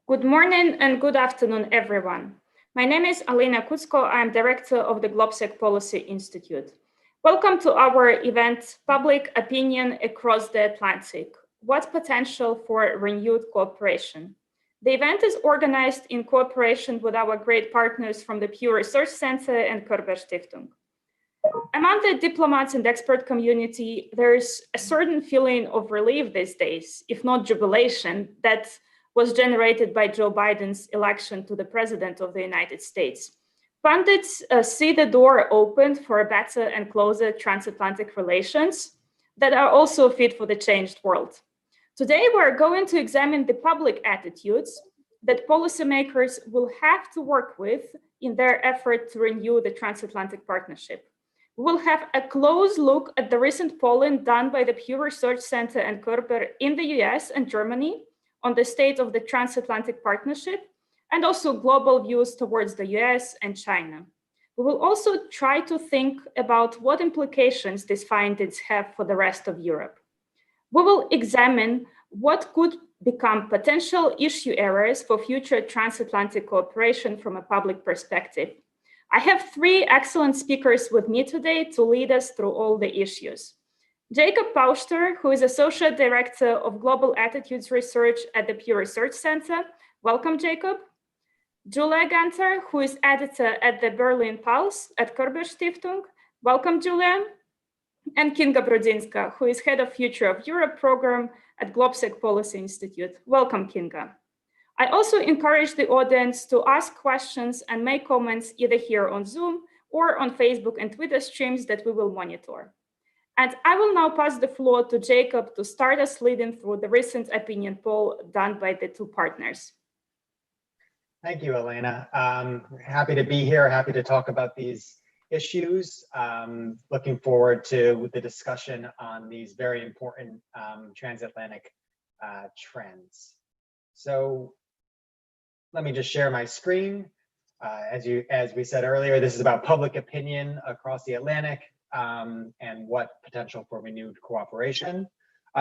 Good morning and good afternoon, everyone. My name is Alina Kutsko. I am director of the GLOBSEC Policy Institute. Welcome to our event, Public Opinion Across the Atlantic: What Potential for Renewed Cooperation? The event is organized in cooperation with our great partners from the Pew Research Center and Körber-Stiftung. Among the diplomats and expert community, there is a certain feeling of relief these days, if not jubilation, that was generated by Joe Biden's election to the president of the United States. Pundits see the door opened for better and closer transatlantic relations that are also fit for the changed world. Today, we're going to examine the public attitudes that policymakers will have to work with in their effort to renew the transatlantic partnership. We'll have a close look at the recent polling done by the Pew Research Center and Körber in the US and Germany on the state of the transatlantic partnership, and also global views towards the US and China. We will also try to think about what implications these findings have for the rest of Europe. We will examine what could become potential issue areas for future transatlantic cooperation from a public perspective. I have three excellent speakers with me today to lead us through all the issues. Jacob Pauster, who is Associate Director of Global Attitudes Research at the Pew Research Center. Welcome, Jacob. Julia Ganter, who is Editor at the Berlin Pulse at Körber-Stiftung. Welcome, Julia. And Kinga Brudzinska, who is Head of Future of Europe Program at GLOBSEC Policy Institute. Welcome, Kinga. I also encourage the audience to ask questions and make comments either here on Zoom or on Facebook and Twitter streams that we will monitor. And I will now pass the floor to Jacob to start us leading through the recent opinion poll done by the two partners. Thank you, Elena. Happy to be here, happy to talk about these issues. Looking forward to the discussion on these very important transatlantic trends. So let me just share my screen. As we said earlier, this is about public opinion across the Atlantic and what potential for renewed cooperation.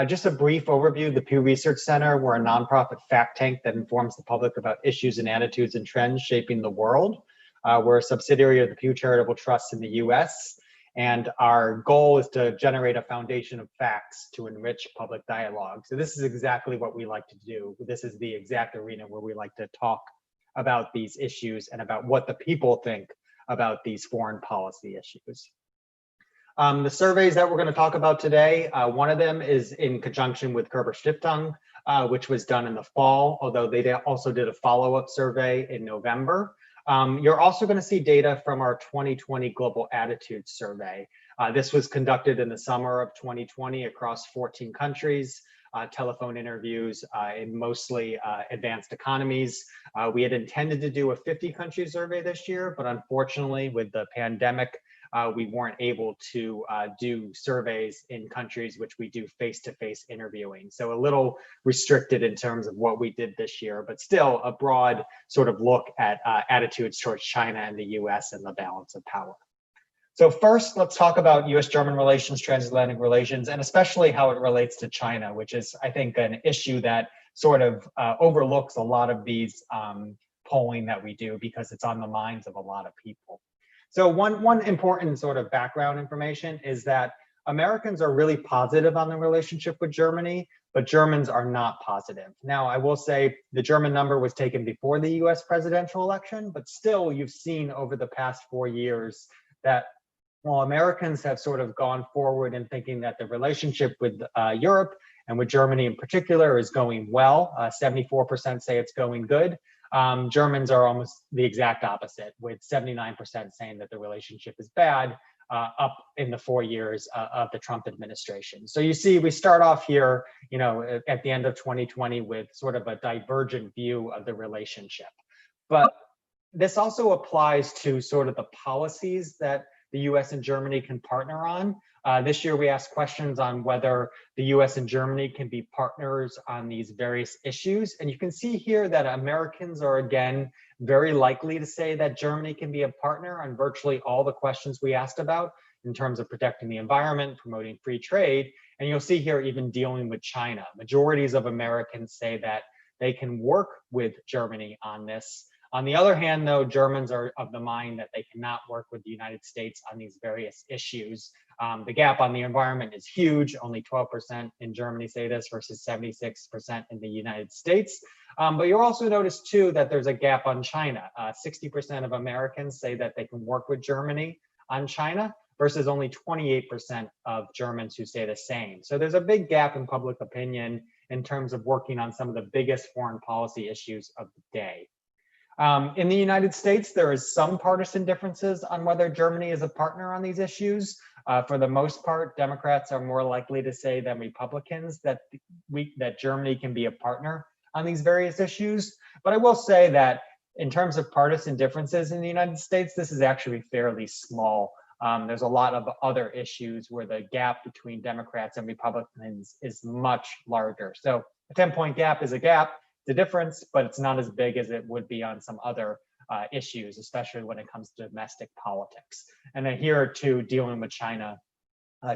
Just a brief overview, the Pew Research Center, we're a nonprofit fact tank that informs the public about issues and attitudes and trends shaping the world. We're a subsidiary of the Pew Charitable Trust in the US, and our goal is to generate a foundation of facts to enrich public dialogue. So this is exactly what we like to do. This is the exact arena where we like to talk about these issues and about what the people think about these foreign policy issues. The surveys that we're going to talk about today, one of them is in conjunction with Körber-Stiftung, which was done in the fall, although they also did a follow-up survey in November. You're also going to see data from our 2020 Global Attitudes Survey. This was conducted in the summer of 2020 across 14 countries, telephone interviews in mostly advanced economies. We had intended to do a 50-country survey this year, but unfortunately with the pandemic, we weren't able to do surveys in countries which we do face-to-face interviewing. So a little restricted in terms of what we did this year, but still a broad sort of look at attitudes towards China and the US and the balance of power. So first, let's talk about US-German relations, transatlantic relations, and especially how it relates to China, which is, I think, an issue that sort of overlooks a lot of these polling that we do because it's on the minds of a lot of people. So one important sort of background information is that Americans are really positive on the relationship with Germany, but Germans are not positive. Now, I will say the German number was taken before the US presidential election, but still you've seen over the past 4 years that while Americans have sort of gone forward in thinking that the relationship with Europe and with Germany in particular is going well, 74% say it's going good. Germans are almost the exact opposite, with 79% saying that the relationship is bad, up in the 4 years of the Trump administration. So you see, we start off here, at the end of 2020 with sort of a divergent view of the relationship. But this also applies to sort of the policies that the US and Germany can partner on. This year, we asked questions on whether the US and Germany can be partners on these various issues. And you can see here that Americans are, again, very likely to say that Germany can be a partner on virtually all the questions we asked about in terms of protecting the environment, promoting free trade. And you'll see here even dealing with China. Majorities of Americans say that they can work with Germany on this. On the other hand, though, Germans are of the mind that they cannot work with the United States on these various issues. The gap on the environment is huge. Only 12% in Germany say this versus 76% in the United States. But you'll also notice, too, that there's a gap on China. 60% of Americans say that they can work with Germany on China versus only 28% of Germans who say the same. So there's a big gap in public opinion in terms of working on some of the biggest foreign policy issues of the day. In the United States, there is some partisan differences on whether Germany is a partner on these issues. For the most part, Democrats are more likely to say than Republicans that Germany can be a partner on these various issues. But I will say that in terms of partisan differences in the United States, this is actually fairly small. There's a lot of other issues where the gap between Democrats and Republicans is much larger. So a 10-point gap is a gap. The difference, but it's not as big as it would be on some other issues, especially when it comes to domestic politics. And then here too, dealing with China,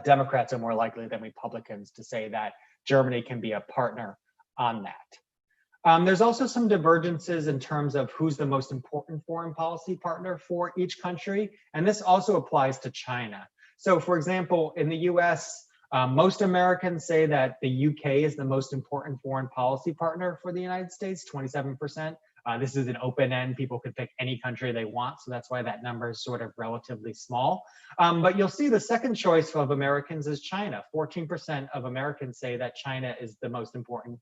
Democrats are more likely than Republicans to say that Germany can be a partner on that. There's also some divergences in terms of who's the most important foreign policy partner for each country, and this also applies to China. So for example, in the US, most Americans say that the UK is the most important foreign policy partner for the United States, 27%. This is an open end. People could pick any country they want, so that's why that number is sort of relatively small. But you'll see the second choice of Americans is China. 14% of Americans say that China is the most important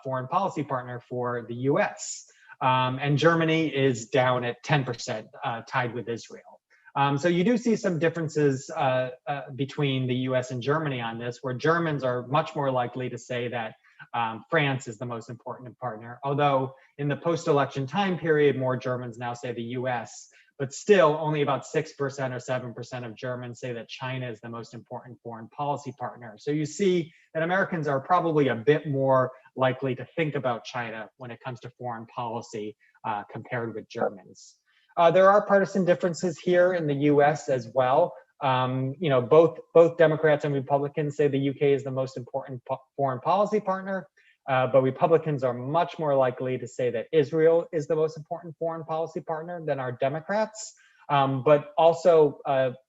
foreign policy partner for the US. And Germany is down at 10%, tied with Israel. So you do see some differences between the US and Germany on this, where Germans are much more likely to say that France is the most important partner, although in the post-election time period, more Germans now say the US, but still only about 6% or 7% of Germans say that China is the most important foreign policy partner. So you see that Americans are probably a bit more likely to think about China when it comes to foreign policy compared with Germans. There are partisan differences here in the US as well. Both Democrats and Republicans say the UK is the most important foreign policy partner, but Republicans are much more likely to say that Israel is the most important foreign policy partner than are Democrats. But also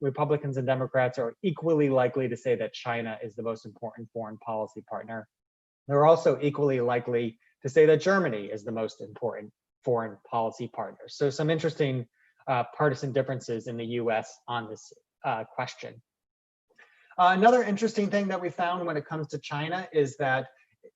Republicans and Democrats are equally likely to say that China is the most important foreign policy partner. They're also equally likely to say that Germany is the most important foreign policy partners. So some interesting partisan differences in the US on this question. Another interesting thing that we found when it comes to China is that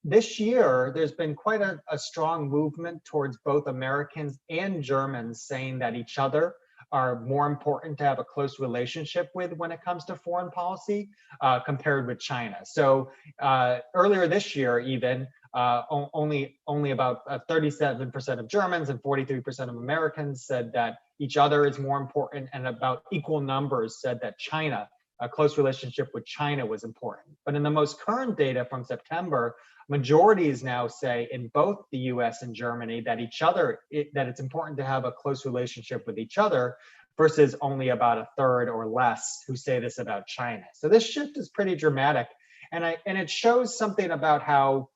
this year, there's been quite a strong movement towards both Americans and Germans saying that each other are more important to have a close relationship with when it comes to foreign policy compared with China. So earlier this year, even only about 37% of Germans and 43% of Americans said that each other is more important, and about equal numbers said that China, a close relationship with China, was important. But in the most current data from September, majorities now say in both the US and Germany that that it's important to have a close relationship with each other, versus only about a third or less who say this about China. So this shift is pretty dramatic, and it shows something about how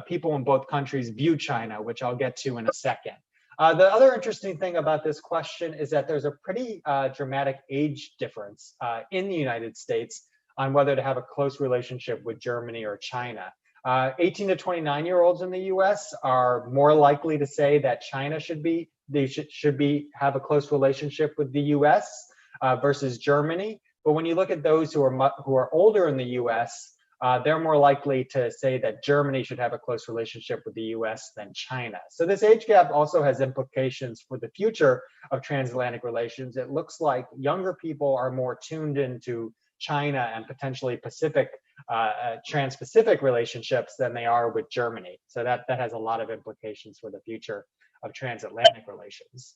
people in both countries view China, which I'll get to in a second. The other interesting thing about this question is that there's a pretty dramatic age difference in the United States on whether to have a close relationship with Germany or China. 18 to 29-year-olds in the US are more likely to say that China should have a close relationship with the US versus Germany. But when you look at those who are older in the US, they're more likely to say that Germany should have a close relationship with the US than China. So this age gap also has implications for the future of transatlantic relations. It looks like younger people are more tuned into China and potentially trans-Pacific relationships than they are with Germany. So that has a lot of implications for the future of transatlantic relations.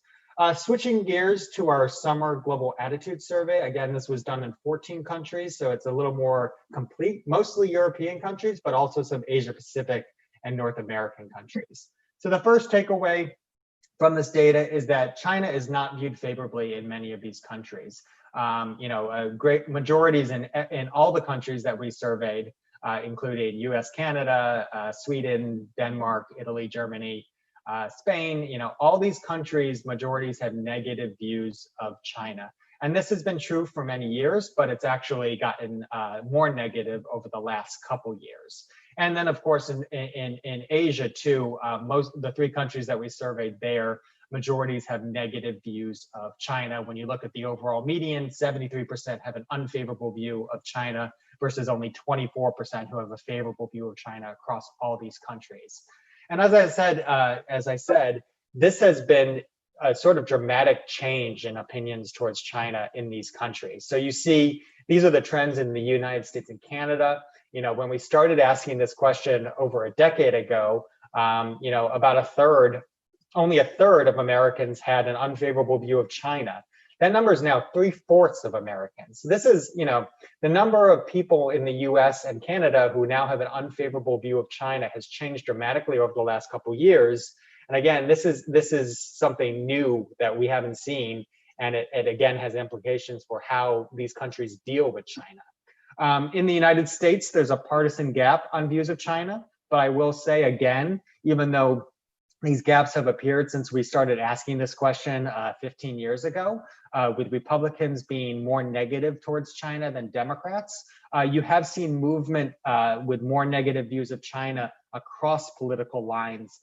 Switching gears to our summer global attitude survey. Again, this was done in 14 countries, so it's a little more complete, mostly European countries, but also some Asia Pacific and North American countries. So the first takeaway from this data is that China is not viewed favorably in many of these countries. Great majorities in all the countries that we surveyed including US, Canada, Sweden, Denmark, Italy, Germany, Spain. All these countries, majorities have negative views of China. And this has been true for many years, but it's actually gotten more negative over the last couple years. And then, of course, in Asia too, the three countries that we surveyed there, majorities have negative views of China. When you look at the overall median, 73% have an unfavorable view of China versus only 24% who have a favorable view of China across all these countries. And as I said, this has been a sort of dramatic change in opinions towards China in these countries. So you see, these are the trends in the United States and Canada. When we started asking this question over a decade ago, about only a third of Americans had an unfavorable view of China. That number is now 3/4 of Americans. So this is, the number of people in the US and Canada who now have an unfavorable view of China has changed dramatically over the last couple of years. And again, this is something new that we haven't seen, and it again has implications for how these countries deal with China. In the United States, there's a partisan gap on views of China, but I will say again, even though these gaps have appeared since we started asking this question 15 years ago, with Republicans being more negative towards China than Democrats, you have seen movement with more negative views of China across political lines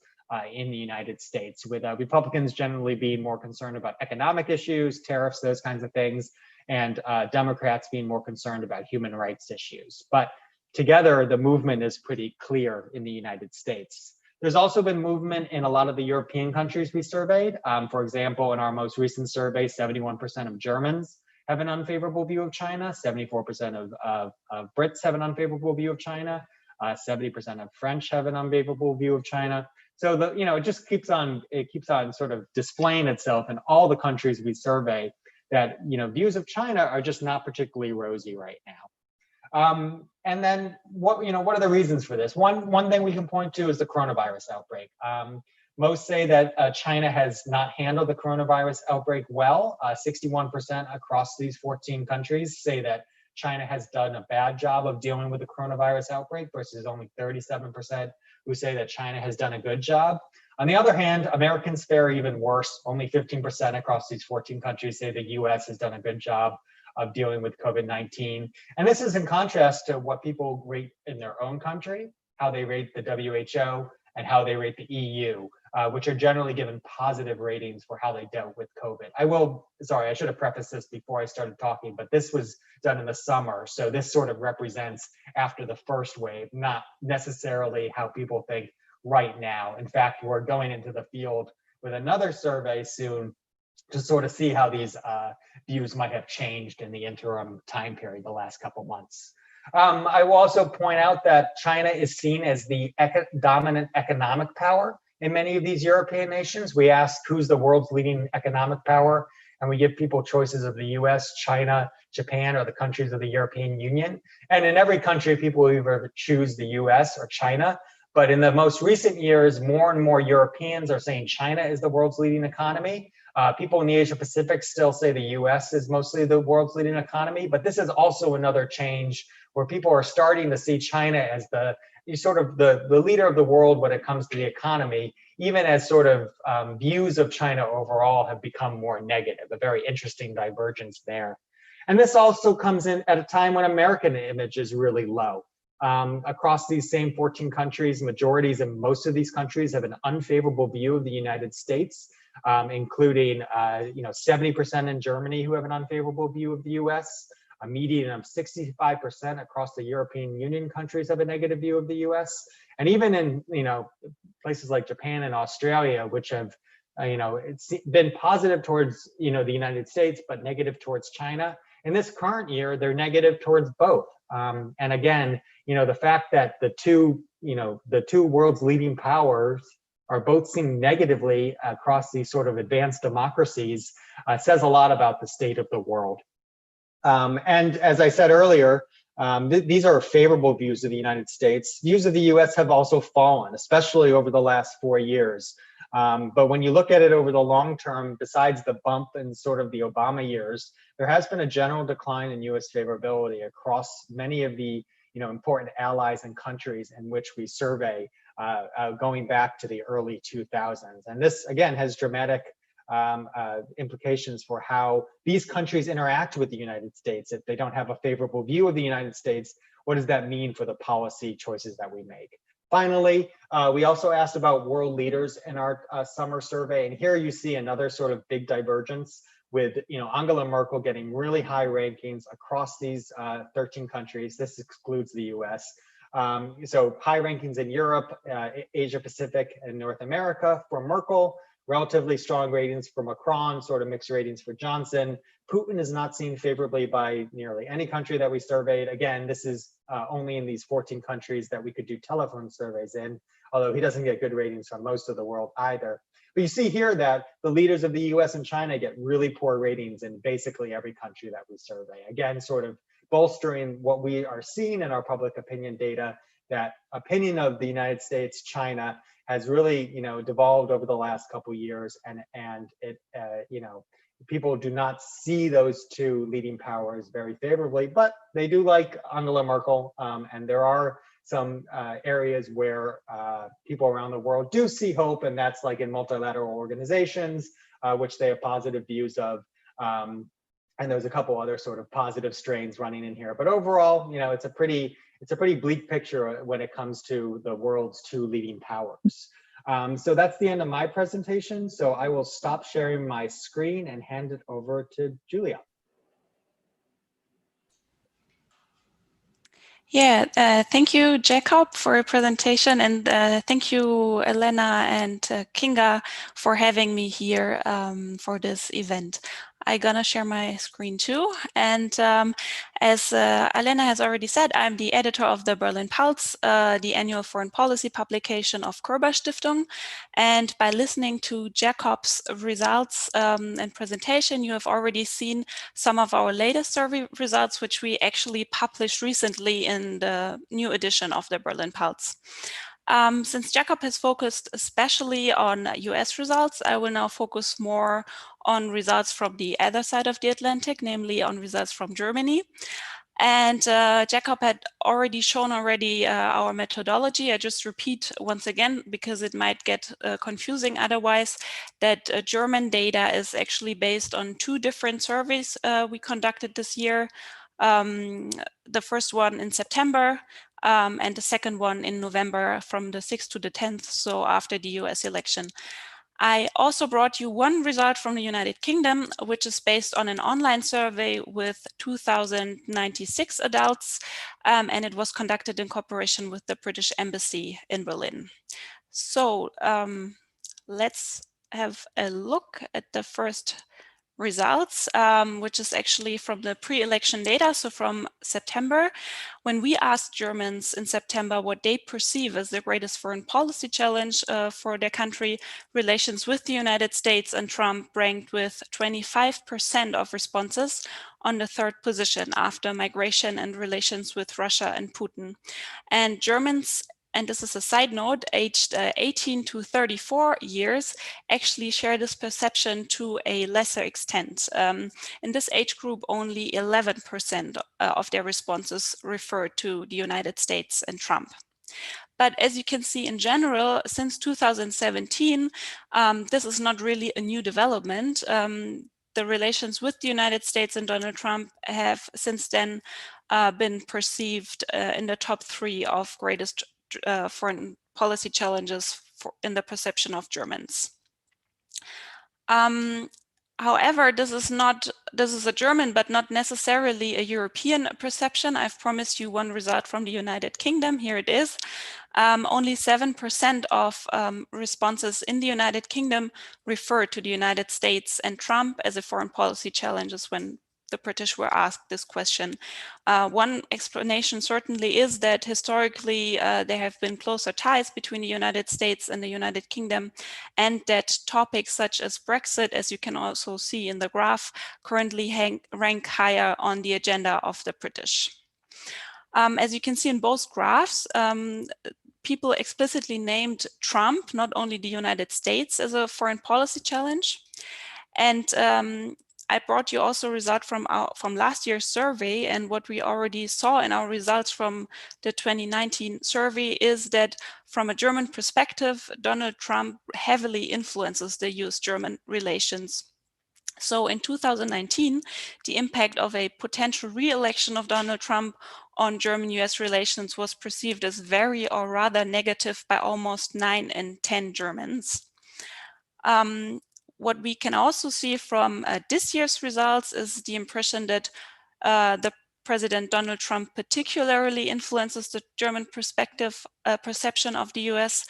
in the United States, with Republicans generally being more concerned about economic issues, tariffs, those kinds of things, and Democrats being more concerned about human rights issues. But together, the movement is pretty clear in the United States. There's also been movement in a lot of the European countries we surveyed. For example, in our most recent survey, 71% of Germans have an unfavorable view of China, 74% of Brits have an unfavorable view of China, 70% of French have an unfavorable view of China. So it just keeps on sort of displaying itself in all the countries we survey that views of China are just not particularly rosy right now. And then what are the reasons for this? One thing we can point to is the coronavirus outbreak. Most say that China has not handled the coronavirus outbreak well. 61% across these 14 countries say that China has done a bad job of dealing with the coronavirus outbreak versus only 37% who say that China has done a good job. On the other hand, Americans fare even worse. Only 15% across these 14 countries say the US has done a good job of dealing with COVID-19. And this is in contrast to what people rate in their own country, how they rate the WHO, and how they rate the EU, which are generally given positive ratings for how they dealt with COVID. I should have prefaced this before I started talking, but this was done in the summer. So this sort of represents after the first wave, not necessarily how people think right now. In fact, we're going into the field with another survey soon to sort of see how these views might have changed in the interim time period, the last couple months. I will also point out that China is seen as the dominant economic power in many of these European nations. We ask who's the world's leading economic power, and we give people choices of the US, China, Japan, or the countries of the European Union. And in every country, people either choose the US or China. But in the most recent years, more and more Europeans are saying China is the world's leading economy. People in the Asia Pacific still say the US is mostly the world's leading economy, but this is also another change where people are starting to see China as the leader of the world when it comes to the economy, even as sort of views of China overall have become more negative, a very interesting divergence there. And this also comes in at a time when American image is really low. Across these same 14 countries, majorities in most of these countries have an unfavorable view of the United States, including 70% in Germany who have an unfavorable view of the US. A median of 65% across the European Union countries have a negative view of the US. And even in places like Japan and Australia, which have it's been positive towards the United States, but negative towards China. In this current year, they're negative towards both. And again, the fact that the two world's leading powers are both seen negatively across these sort of advanced democracies says a lot about the state of the world. And as I said earlier, these are favorable views of the United States. Views of the US have also fallen, especially over the last 4 years. But when you look at it over the long term, besides the bump in sort of the Obama years, there has been a general decline in US favorability across many of the important allies and countries in which we survey, going back to the early 2000s. And this, again, has dramatic implications for how these countries interact with the United States. If they don't have a favorable view of the United States, what does that mean for the policy choices that we make? Finally, we also asked about world leaders in our summer survey. And here you see another sort of big divergence with Angela Merkel getting really high rankings across these 13 countries. This excludes the US. So high rankings in Europe, Asia Pacific, and North America for Merkel, relatively strong ratings for Macron, sort of mixed ratings for Johnson. Putin is not seen favorably by nearly any country that we surveyed. Again, this is only in these 14 countries that we could do telephone surveys in, although he doesn't get good ratings from most of the world either. But you see here that the leaders of the US and China get really poor ratings in basically every country that we survey. Again, sort of bolstering what we are seeing in our public opinion data, that opinion of the United States, China, has really, devolved over the last couple of years, and it, people do not see those two leading powers very favorably, but they do like Angela Merkel, and there are some areas where people around the world do see hope, and that's like in multilateral organizations, which they have positive views of. And there's a couple other sort of positive strains running in here, but overall, it's a pretty bleak picture when it comes to the world's two leading powers. So that's the end of my presentation. So I will stop sharing my screen and hand it over to Julia. Yeah, thank you, Jacob, for your presentation, and thank you, Elena and Kinga, for having me here for this event. I'm gonna share my screen too, and as Elena has already said, I'm the editor of the Berlin Pulse, the annual foreign policy publication of Körber-Stiftung, and by listening to Jacob's results and presentation, you have already seen some of our latest survey results, which we actually published recently in the new edition of the Berlin Pulse. Since Jacob has focused especially on US results, I will now focus more on results from the other side of the Atlantic, namely on results from Germany. And Jacob had already shown our methodology. I just repeat once again, because it might get confusing otherwise, that German data is actually based on two different surveys we conducted this year. The first one in September, and the second one in November from the 6th to the 10th, so after the US election. I also brought you one result from the United Kingdom, which is based on an online survey with 2,096 adults, and it was conducted in cooperation with the British Embassy in Berlin. So let's have a look at the first results, which is actually from the pre-election data, so from September, when we asked Germans in September what they perceive as the greatest foreign policy challenge for their country. Relations with the United States and Trump ranked with 25% of responses on the third position after migration and relations with Russia and Putin. And Germans, and this is a side note, aged 18 to 34 years, actually share this perception to a lesser extent. In this age group, only 11% of their responses refer to the United States and Trump. But as you can see in general, since 2017, this is not really a new development. The relations with the United States and Donald Trump have since then been perceived in the top 3 of greatest foreign policy challenges in the perception of Germans. However, this is a German, but not necessarily a European perception. I've promised you one result from the United Kingdom. Here it is. Only 7% of responses in the United Kingdom refer to the United States and Trump as a foreign policy challenges when the British were asked this question. One explanation certainly is that historically there have been closer ties between the United States and the United Kingdom, and that topics such as Brexit, as you can also see in the graph, currently rank higher on the agenda of the British. As you can see in both graphs, people explicitly named Trump, not only the United States, as a foreign policy challenge. And I brought you also a result from last year's survey, and what we already saw in our results from the 2019 survey is that from a German perspective, Donald Trump heavily influences the US-German relations. So in 2019, the impact of a potential re-election of Donald Trump on German-US relations was perceived as very or rather negative by almost 9 in 10 Germans. What we can also see from this year's results is the impression that the President Donald Trump particularly influences the German perception of the US,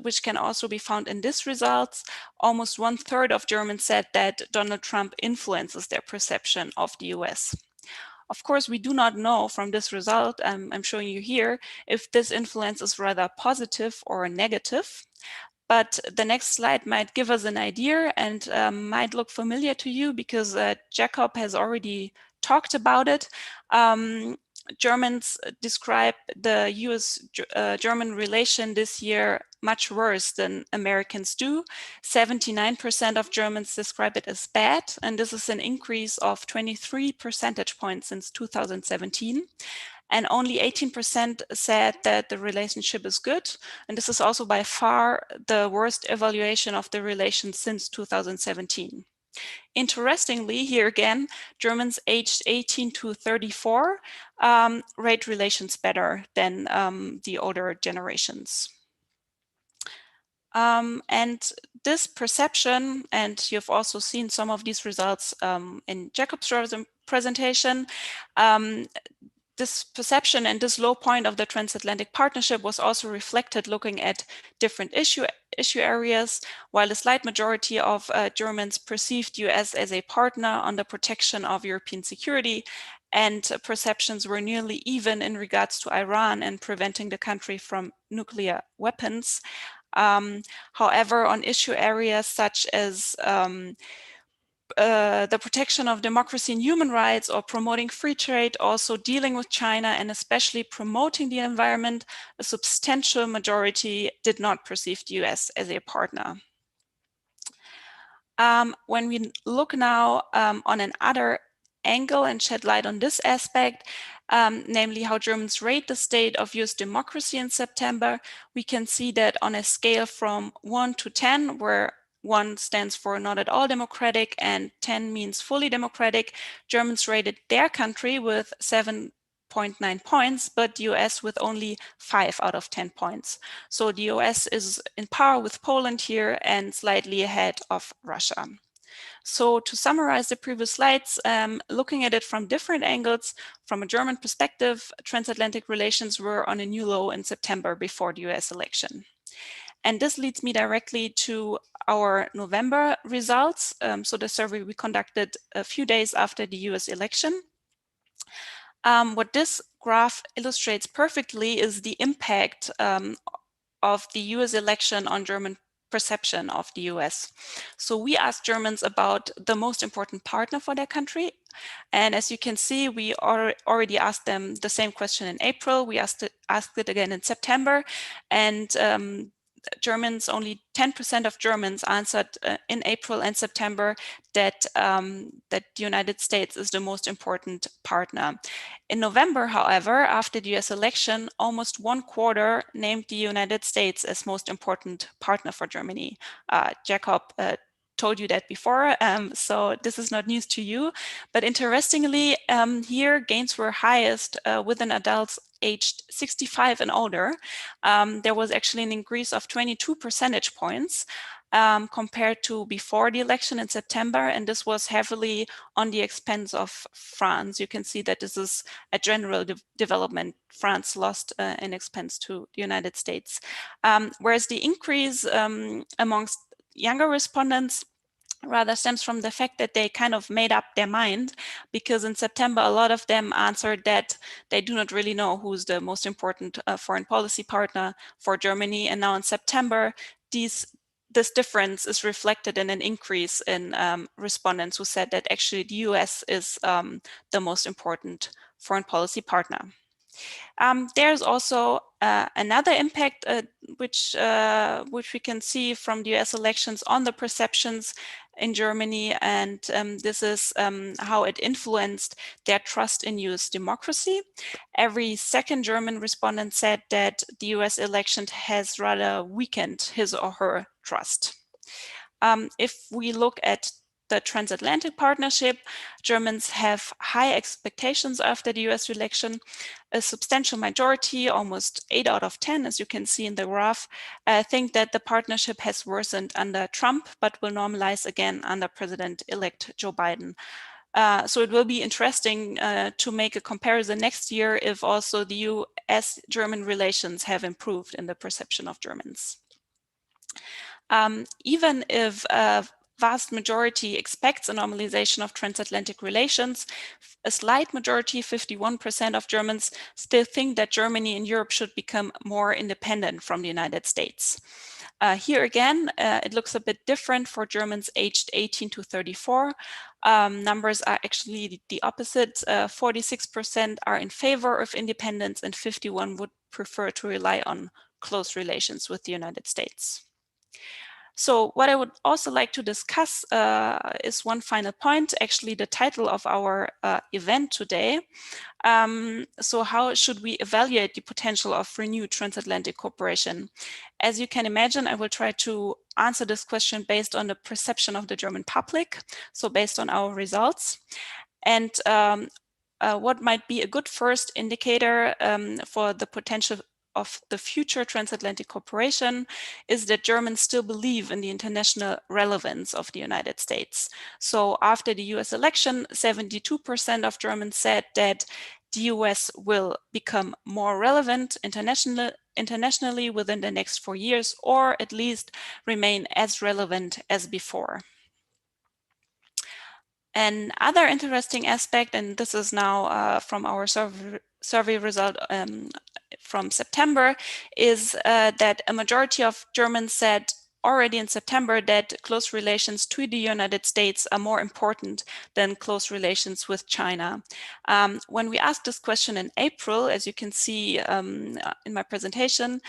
which can also be found in this results. Almost 1/3 of Germans said that Donald Trump influences their perception of the US. Of course, we do not know from this result, I'm showing you here, if this influence is rather positive or negative. But the next slide might give us an idea and might look familiar to you because Jacob has already talked about it. Germans describe the US-German relation this year much worse than Americans do. 79% of Germans describe it as bad, and this is an increase of 23 percentage points since 2017. And only 18% said that the relationship is good. And this is also by far the worst evaluation of the relation since 2017. Interestingly, here again, Germans aged 18 to 34 rate relations better than the older generations. And this perception, and you've also seen some of these results in Jacob's presentation, this perception and this low point of the transatlantic partnership was also reflected looking at different issue areas, while a slight majority of Germans perceived US as a partner on the protection of European security, and perceptions were nearly even in regards to Iran and preventing the country from nuclear weapons. However, on issue areas such as the protection of democracy and human rights, or promoting free trade, also dealing with China, and especially promoting the environment, a substantial majority did not perceive the US as a partner. When we look now on another angle and shed light on this aspect, namely how Germans rate the state of US democracy in September, we can see that on a scale from 1 to 10, where 1 stands for not at all democratic and 10 means fully democratic, Germans rated their country with 7.9 points, but the US with only 5 out of 10 points. So the US is in par with Poland here and slightly ahead of Russia. So to summarize the previous slides, looking at it from different angles, from a German perspective, transatlantic relations were on a new low in September before the US election. And this leads me directly to our November results. So the survey we conducted a few days after the US election. What this graph illustrates perfectly is the impact of the US election on German perception of the US. So we asked Germans about the most important partner for their country. And as you can see, we already asked them the same question in April. We asked it again in September. And Germans, only 10% of Germans answered in April and September that that the United States is the most important partner. In November, however, after the US election, almost 1/4 named the United States as most important partner for Germany. Jacob told you that before, so this is not news to you. But interestingly, here gains were highest within adults aged 65 and older. There was actually an increase of 22 percentage points compared to before the election in September, and this was heavily on the expense of France. You can see that this is a general development. France lost in expense to the United States, whereas the increase amongst younger respondents rather stems from the fact that they kind of made up their mind, because in September, a lot of them answered that they do not really know who's the most important foreign policy partner for Germany. And now in September, this difference is reflected in an increase in respondents who said that actually the US is the most important foreign policy partner. There's also another impact which we can see from the US elections on the perceptions in Germany, and this is how it influenced their trust in US democracy. Every second German respondent said that the US election has rather weakened his or her trust. If we look at the transatlantic partnership, Germans have high expectations after the US election. A substantial majority, almost 8 out of 10, as you can see in the graph, think that the partnership has worsened under Trump, but will normalize again under President-elect Joe Biden. So it will be interesting to make a comparison next year if also the US-German relations have improved in the perception of Germans. Even if a vast majority expects a normalization of transatlantic relations, a slight majority, 51% of Germans, still think that Germany and Europe should become more independent from the United States. Here again, it looks a bit different for Germans aged 18 to 34. Numbers are actually the opposite. 46% are in favor of independence and 51% would prefer to rely on close relations with the United States. So what I would also like to discuss is one final point, actually the title of our event today. So how should we evaluate the potential of renewed transatlantic cooperation? As you can imagine, I will try to answer this question based on the perception of the German public, so based on our results. And what might be a good first indicator for the potential of the future transatlantic cooperation is that Germans still believe in the international relevance of the United States. So after the US election, 72% of Germans said that the US will become more relevant internationally within the next 4 years, or at least remain as relevant as before. Another interesting aspect, and this is now from our survey result from September, is that a majority of Germans said already in September that close relations to the United States are more important than close relations with China. When we asked this question in April, as you can see in my presentation,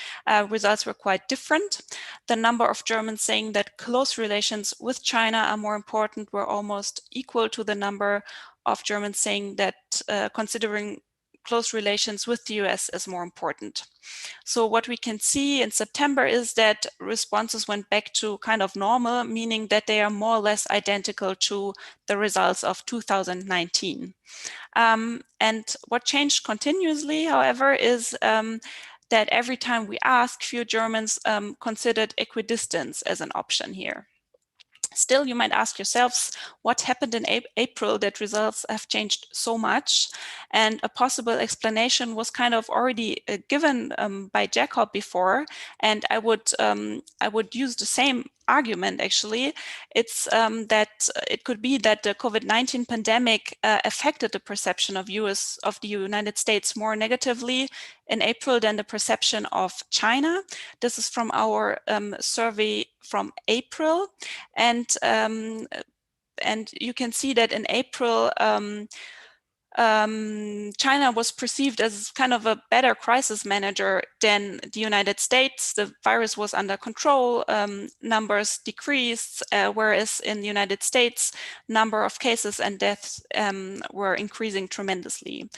results were quite different. The number of Germans saying that close relations with China are more important were almost equal to the number of Germans saying that considering close relations with the US is more important. So what we can see in September is that responses went back to kind of normal, meaning that they are more or less identical to the results of 2019. And what changed continuously, however, is that every time we ask, few Germans considered equidistance as an option here. Still, you might ask yourselves, what happened in April that results have changed so much? And a possible explanation was kind of already given by Jacob before, and I would use the same argument actually. It's that it could be that the COVID-19 pandemic affected the perception of the United States more negatively in April than the perception of China. This is from our survey from April, and you can see that in April China was perceived as kind of a better crisis manager than the United States. The virus was under control, numbers decreased, whereas in the United States, number of cases and deaths were increasing tremendously.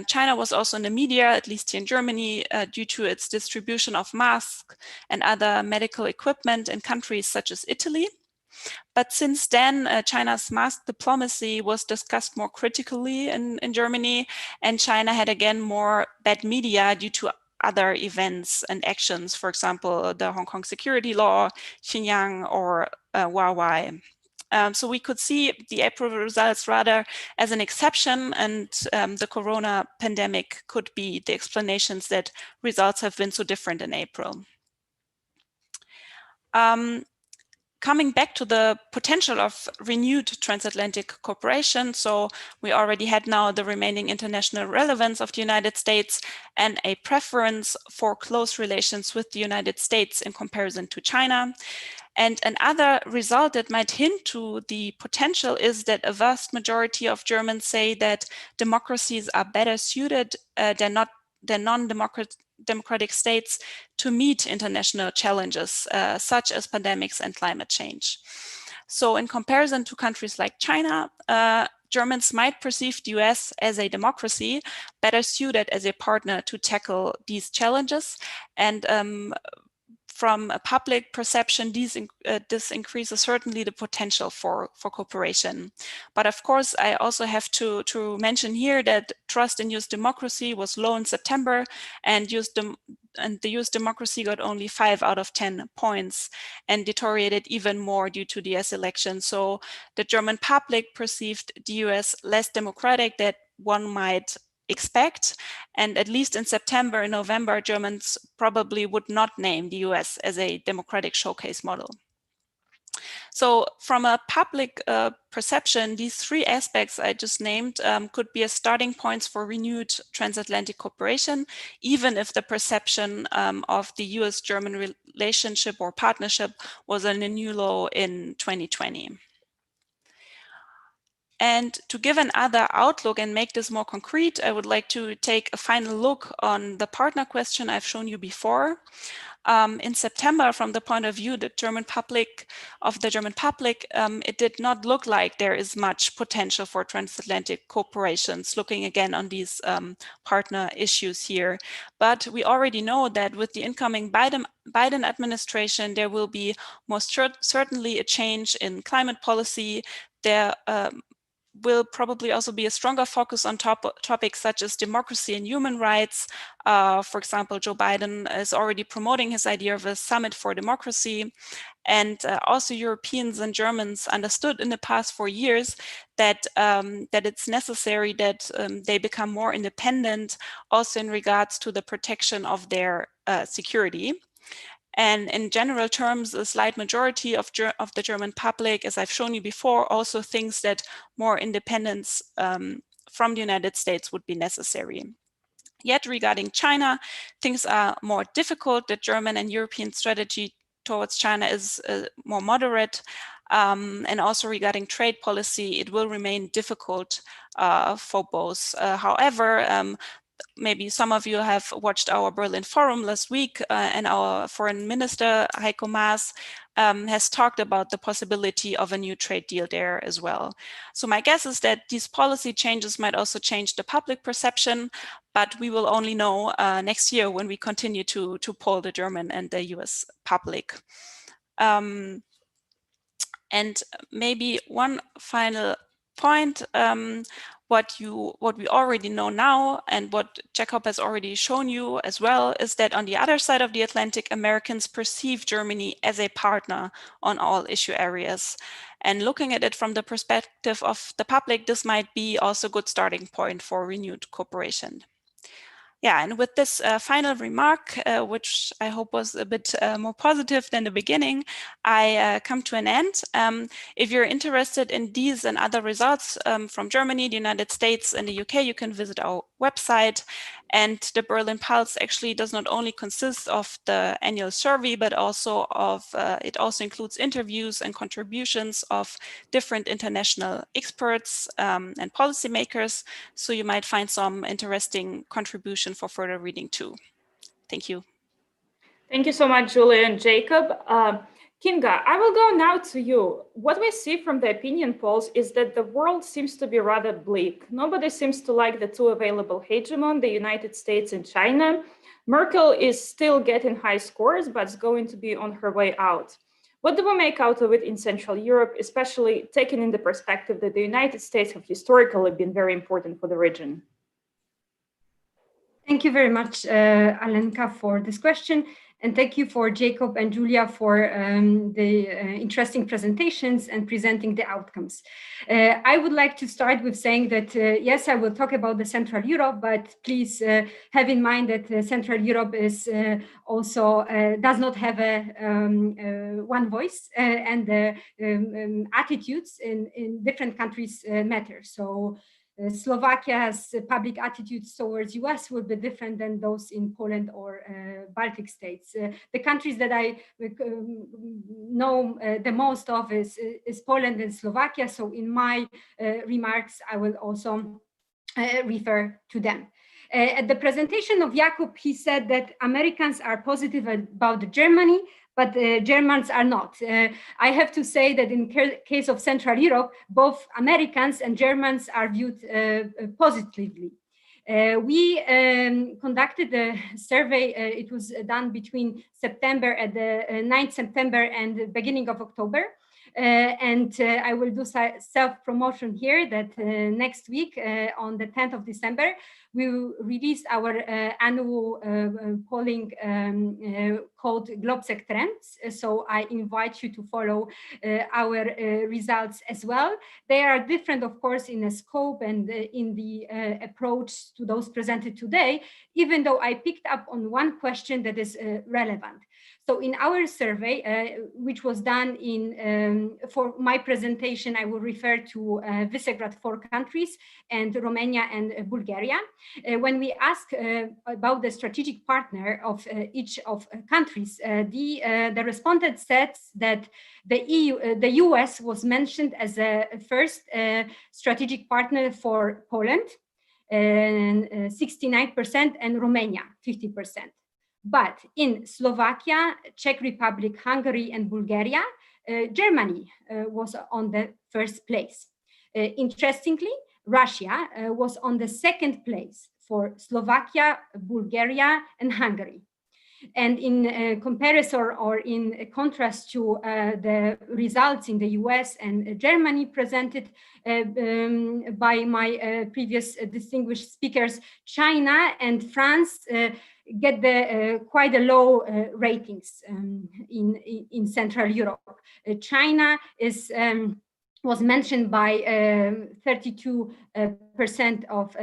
China was also in the media, at least here in Germany, due to its distribution of masks and other medical equipment in countries such as Italy. But since then, China's mask diplomacy was discussed more critically in Germany, and China had again more bad media due to other events and actions, for example, the Hong Kong security law, Xinjiang, or Huawei. So we could see the April results rather as an exception, and the corona pandemic could be the explanations that results have been so different in April. Coming back to the potential of renewed transatlantic cooperation, so we already had now the remaining international relevance of the United States and a preference for close relations with the United States in comparison to China. And another result that might hint to the potential is that a vast majority of Germans say that democracies are better suited than not the non-democratic states to meet international challenges such as pandemics and climate change. So in comparison to countries like China, Germans might perceive the US as a democracy better suited as a partner to tackle these challenges. And from a public perception, this increases certainly the potential for cooperation. But of course, I also have to mention here that trust in US democracy was low in September, and the US democracy got only 5 out of 10 points and deteriorated even more due to the US election. So the German public perceived the US less democratic than one might expect. And at least in September and November, Germans probably would not name the US as a democratic showcase model. So from a public perception, these 3 aspects I just named could be a starting points for renewed transatlantic cooperation, even if the perception of the US-German relationship or partnership was on a new low in 2020. And to give another outlook and make this more concrete, I would like to take a final look on the partner question I've shown you before. In September, from the point of view of the German public, it did not look like there is much potential for transatlantic cooperations, looking again on these partner issues here. But we already know that with the incoming Biden administration, there will be most certainly a change in climate policy. There will probably also be a stronger focus on topics such as democracy and human rights. For example, Joe Biden is already promoting his idea of a summit for democracy. And also Europeans and Germans understood in the past 4 years that, that it's necessary that they become more independent, also in regards to the protection of their security. And in general terms, a slight majority of the German public, as I've shown you before, also thinks that more independence from the United States would be necessary. Yet regarding China, things are more difficult. The German and European strategy towards China is more moderate. And also regarding trade policy, it will remain difficult for both. However, maybe some of you have watched our Berlin Forum last week, and our foreign minister, Heiko Maas, has talked about the possibility of a new trade deal there as well. So my guess is that these policy changes might also change the public perception, but we will only know next year when we continue to poll the German and the US public. And maybe one final point, what we already know now and what Jacob has already shown you as well is that on the other side of the Atlantic, Americans perceive Germany as a partner on all issue areas. And looking at it from the perspective of the public, this might be also a good starting point for renewed cooperation. Yeah, and with this final remark, which I hope was a bit more positive than the beginning, I come to an end. If you're interested in these and other results from Germany, the United States, and the UK, you can visit our website. And the Berlin Pulse actually does not only consist of the annual survey, but also of it also includes interviews and contributions of different international experts and policymakers. So you might find some interesting contribution for further reading too. Thank you. Thank you so much, Julia and Jacob. Kinga, I will go now to you. What we see from the opinion polls is that the world seems to be rather bleak. Nobody seems to like the 2 available hegemons, the United States and China. Merkel is still getting high scores, but is going to be on her way out. What do we make out of it in Central Europe, especially taking in the perspective that the United States have historically been very important for the region? Thank you very much, Alenka, for this question. And thank you for Jacob and Julia for the interesting presentations and presenting the outcomes. I would like to start with saying that, yes, I will talk about the Central Europe, but please have in mind that Central Europe is also does not have a one voice, and the attitudes in different countries matter. So Slovakia's public attitudes towards US will be different than those in Poland or Baltic states. The countries that I know the most of is Poland and Slovakia. So in my remarks, I will also refer to them. At the presentation of Jakub, he said that Americans are positive about Germany, but Germans are not. I have to say that in case of Central Europe, both Americans and Germans are viewed positively. We conducted a survey. It was done between September at the 9th September and the beginning of October. And I will do self-promotion here that next week on the 10th of December, we will release our annual polling called GLOBSEC Trends. So I invite you to follow our results as well. They are different, of course, in the scope and in the approach to those presented today, even though I picked up on one question that is relevant. So in our survey, which was done for my presentation, I will refer to Visegrad 4 countries and Romania and Bulgaria. When we ask about the strategic partner of each of countries, the respondent said that the US was mentioned as a first strategic partner for Poland, 69%, and Romania, 50%. But in Slovakia, Czech Republic, Hungary, and Bulgaria, Germany was on the first place. Interestingly, Russia was on the second place for Slovakia, Bulgaria, and Hungary. And in comparison or in contrast to the results in the US and Germany presented by my previous distinguished speakers, China and France get quite a low ratings in Central Europe. China was mentioned by 32% of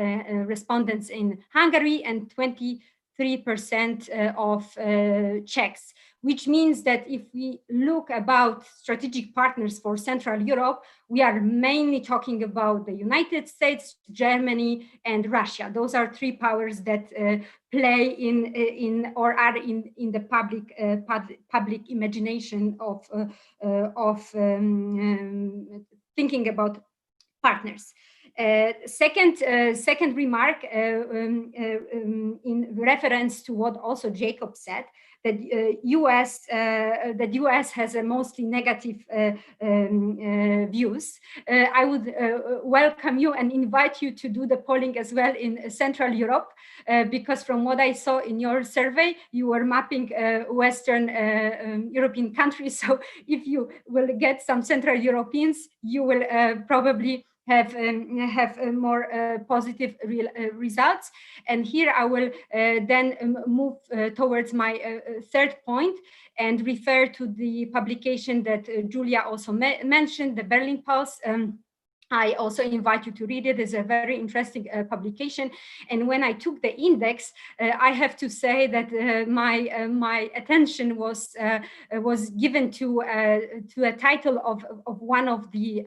respondents in Hungary and 23% of Czechs, which means that if we look about strategic partners for Central Europe, we are mainly talking about the United States, Germany, and Russia. Those are three powers that play in or are in the public imagination of thinking about partners. Second remark in reference to what also Jacob said, that US has a mostly negative views. I would welcome you and invite you to do the polling as well in Central Europe, because from what I saw in your survey, you were mapping Western European countries. So if you will get some Central Europeans, you will probably have more positive results. And here I will then move towards my third point and refer to the publication that Julia also mentioned, the Berlin Pulse. I also invite you to read it. It's a very interesting publication. And when I took the index, I have to say that my attention was given to a title of one of the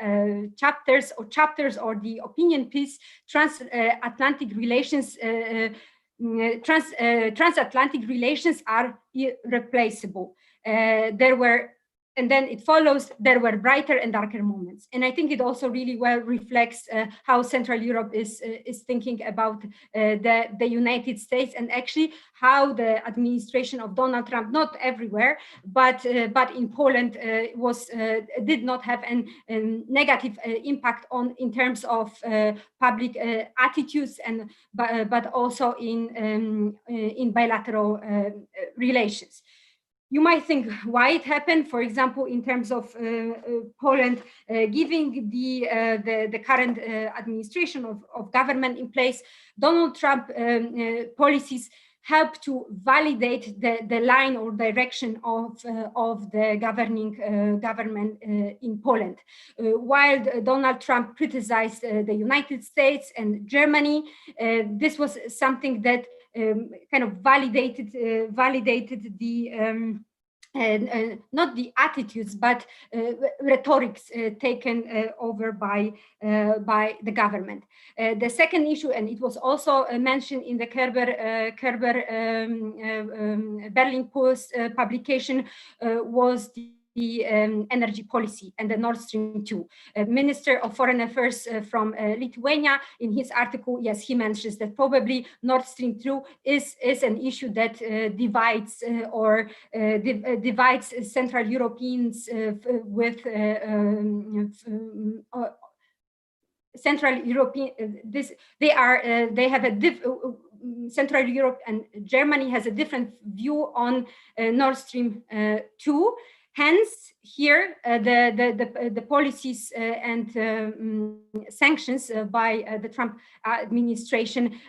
chapters or the opinion piece, transatlantic relations. Transatlantic relations are irreplaceable. And then it follows, there were brighter and darker moments. And I think it also really well reflects how Central Europe is thinking about the United States, and actually how the administration of Donald Trump, not everywhere, but in Poland, did not have a negative impact in terms of public attitudes, but also in bilateral relations. You might think why it happened. For example, in terms of Poland, giving the current administration of government in place, Donald Trump policies help to validate the line or direction of the government in Poland. While Donald Trump criticized the United States and Germany, this was something that kind of validated the not the attitudes, but rhetorics taken over by the government. The second issue, and it was also mentioned in the Körber Berlin Post publication, was the the energy policy and the Nord Stream 2. Minister of Foreign Affairs from Lithuania, in his article, yes, he mentions that probably Nord Stream 2 is an issue that divides divides Central Europeans with Central European. They have a Central Europe and Germany has a different view on Nord Stream 2. Hence, here the policies and sanctions by the Trump administration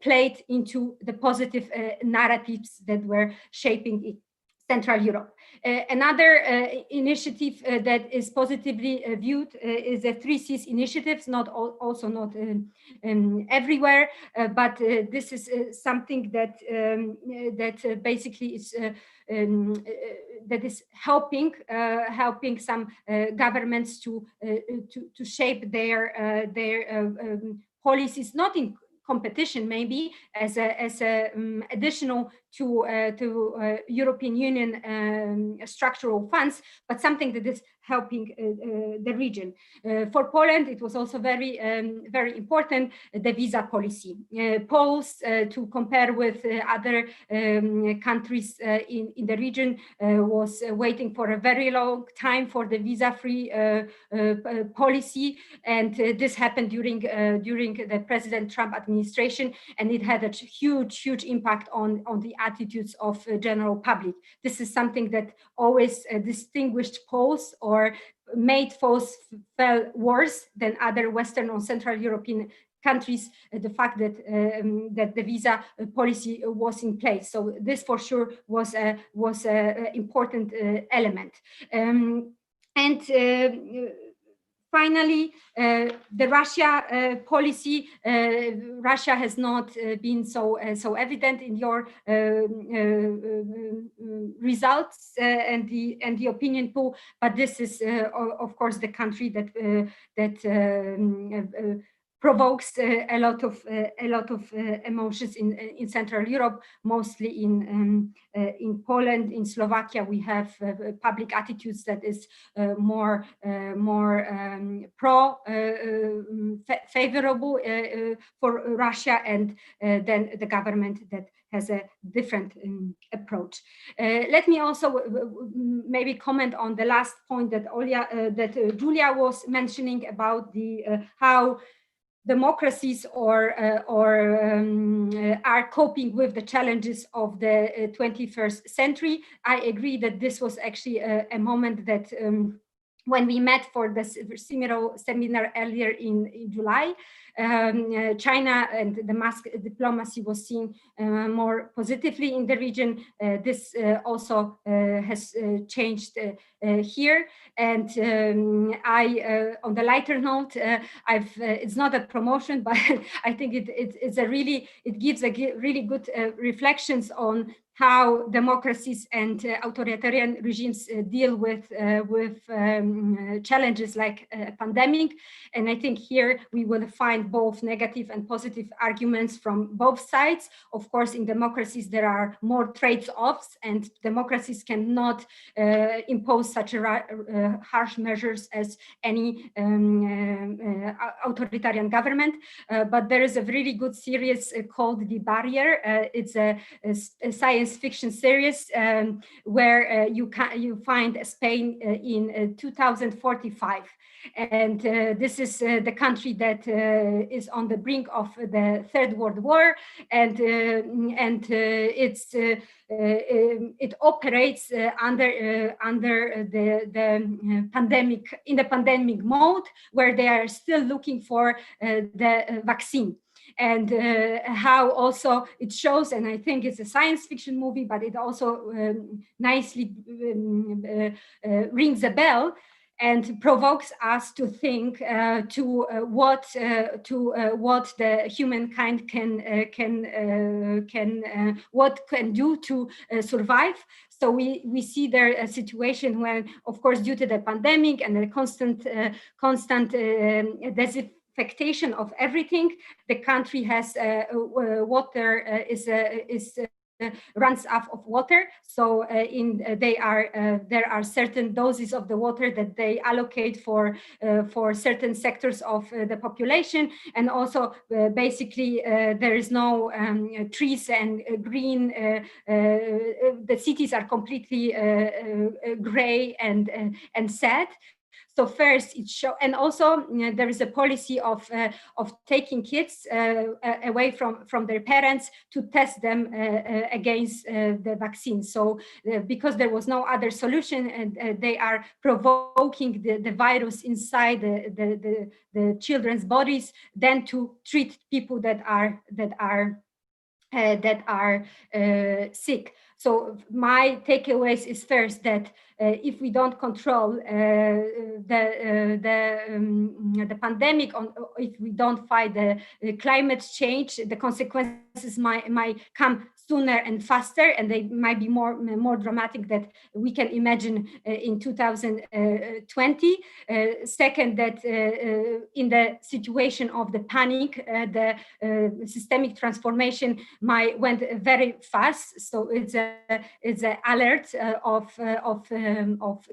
played into the positive narratives that were shaping it. Central Europe. Another initiative that is positively viewed is the 3Cs initiatives, not everywhere, but this is something that basically is that is helping some governments to shape their policies, not in competition, maybe as a additional to European Union structural funds, but something that is helping the region. For Poland, it was also very important, the visa policy. Poles, to compare with other countries in the region, was waiting for a very long time for the visa-free policy, and this happened during the President Trump administration, and it had a huge impact on the attitudes of general public. This is something that always distinguished Poles or made Poles feel worse than other Western or Central European countries, the fact that that the visa policy was in place. So this for sure was a important element. Finally, the Russia policy. Russia has not been so evident in your results and the opinion poll, but this is of course the country that provokes a lot of emotions in Central Europe, mostly in Poland. In Slovakia, we have public attitudes that is more favorable for Russia, and then the government that has a different approach. Let me also maybe comment on the last point that Julia was mentioning about the how democracies are coping with the challenges of the 21st century. I agree that this was actually a moment that when we met for the seminar earlier in July, China and the mask diplomacy was seen more positively in the region. This also has changed here. And on the lighter note, it's not a promotion, but I think it gives a really good reflections on how democracies and authoritarian regimes deal with challenges like a pandemic. And I think here we will find both negative and positive arguments from both sides. Of course, in democracies, there are more trade-offs, and democracies cannot impose such harsh measures as any authoritarian government. But there is a really good series called The Barrier. It's a science fiction series where you find Spain in 2045, and this is the country that is on the brink of the Third World War, and it operates under the pandemic, in the pandemic mode, where they are still looking for the vaccine. And how also it shows, and I think it's a science fiction movie, but it also nicely rings a bell and provokes us to think what the humankind what can do to survive. So we see there a situation when, of course, due to the pandemic and the constant disinfection of everything, the country has water is runs out of water. So there are certain doses of the water that they allocate for certain sectors of the population, and also basically there is no trees and green. The cities are completely gray and sad. So first, it shows, and also there is a policy of taking kids away from their parents to test them against the vaccine. So because there was no other solution, and they are provoking the virus inside the children's bodies, then to treat people that are sick. So my takeaways is first that if we don't control the pandemic, if we don't fight the climate change, the consequences might come sooner and faster, and they might be more dramatic than we can imagine in 2020. Second, that in the situation of the panic, the systemic transformation went very fast. So it's an alert of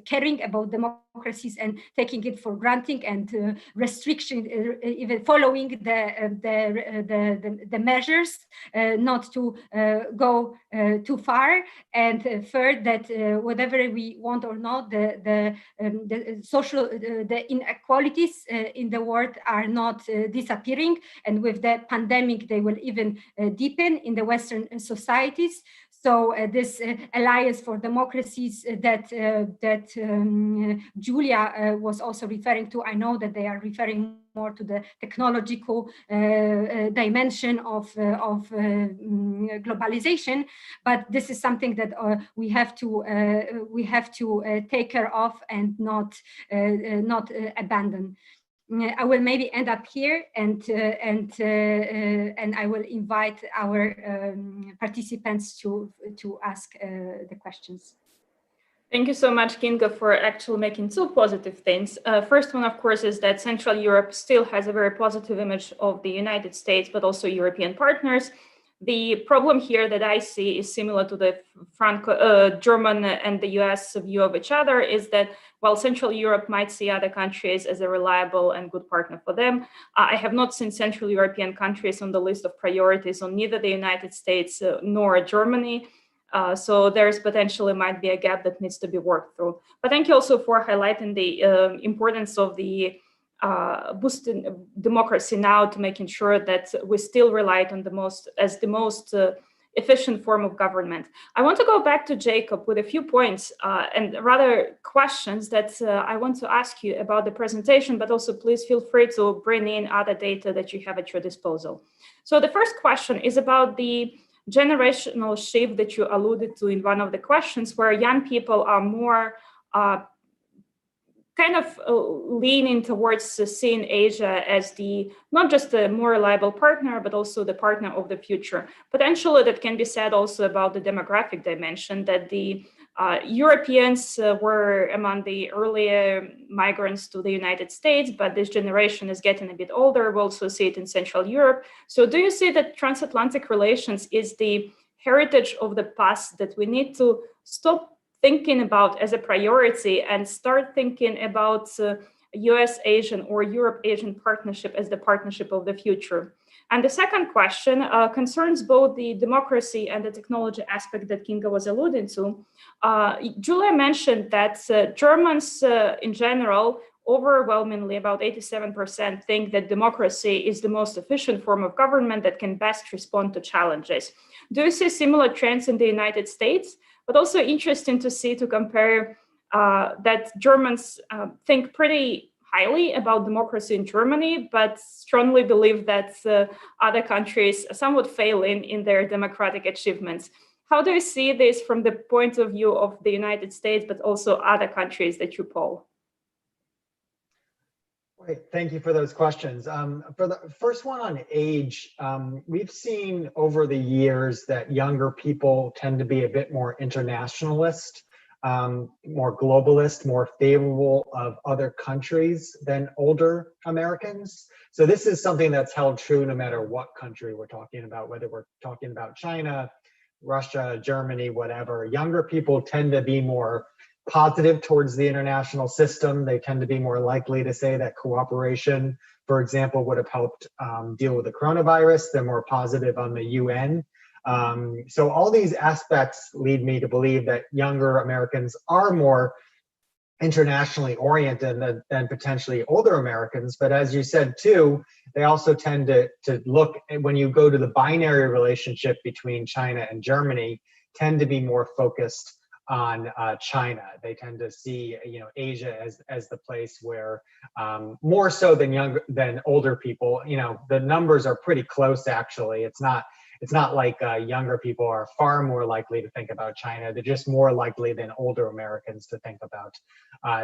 caring about democracies and taking it for granted, and restriction, even following the measures not to go too far. And third, that whatever we want or not, the social the inequalities in the world are not disappearing, and with the pandemic they will even deepen in the Western societies. So this alliance for democracies that Julia was also referring to, I know that they are referring more to the technological dimension of globalization, but this is something that we have to take care of and not abandon. I will maybe end up here, and I will invite our participants to ask the questions. Thank you so much, Kinga, for actually making two positive things. First one, of course, is that Central Europe still has a very positive image of the United States, but also European partners. The problem here that I see is similar to the German and the US view of each other, is that while Central Europe might see other countries as a reliable and good partner for them, I have not seen Central European countries on the list of priorities on neither the United States nor Germany. So there's potentially might be a gap that needs to be worked through. But thank you also for highlighting the importance of the boosting democracy now, to making sure that we still rely on the most efficient form of government. I want to go back to Jacob with a few points and rather questions that I want to ask you about the presentation, but also please feel free to bring in other data that you have at your disposal. So the first question is about the generational shift that you alluded to in one of the questions, where young people are more kind of leaning towards seeing Asia as not just a more reliable partner, but also the partner of the future. Potentially that can be said also about the demographic dimension, that the Europeans were among the earlier migrants to the United States, but this generation is getting a bit older. We also see it in Central Europe. So do you see that transatlantic relations is the heritage of the past that we need to stop thinking about as a priority and start thinking about US-Asian or Europe-Asian partnership as the partnership of the future? And the second question concerns both the democracy and the technology aspect that Kinga was alluding to. Julia mentioned that Germans in general, overwhelmingly about 87% think that democracy is the most efficient form of government that can best respond to challenges. Do you see similar trends in the United States? But also interesting to see, to compare that Germans think pretty highly about democracy in Germany, but strongly believe that other countries somewhat fail in their democratic achievements. How do you see this from the point of view of the United States, but also other countries that you poll? Great, thank you for those questions. For the first one on age, we've seen over the years that younger people tend to be a bit more internationalist, more globalist, more favorable of other countries than older Americans. So this is something that's held true no matter what country we're talking about, whether we're talking about China, Russia, Germany, whatever, younger people tend to be more positive towards the international system. They tend to be more likely to say that cooperation, for example, would have helped deal with the coronavirus. They're more positive on the UN. So all these aspects lead me to believe that younger Americans are more internationally oriented than potentially older Americans. But as you said too, they also tend to look, when you go to the binary relationship between China and Germany, tend to be more focused on China. They tend to see, Asia as the place where more so than older people. The numbers are pretty close actually. It's not like younger people are far more likely to think about China. They're just more likely than older Americans to think about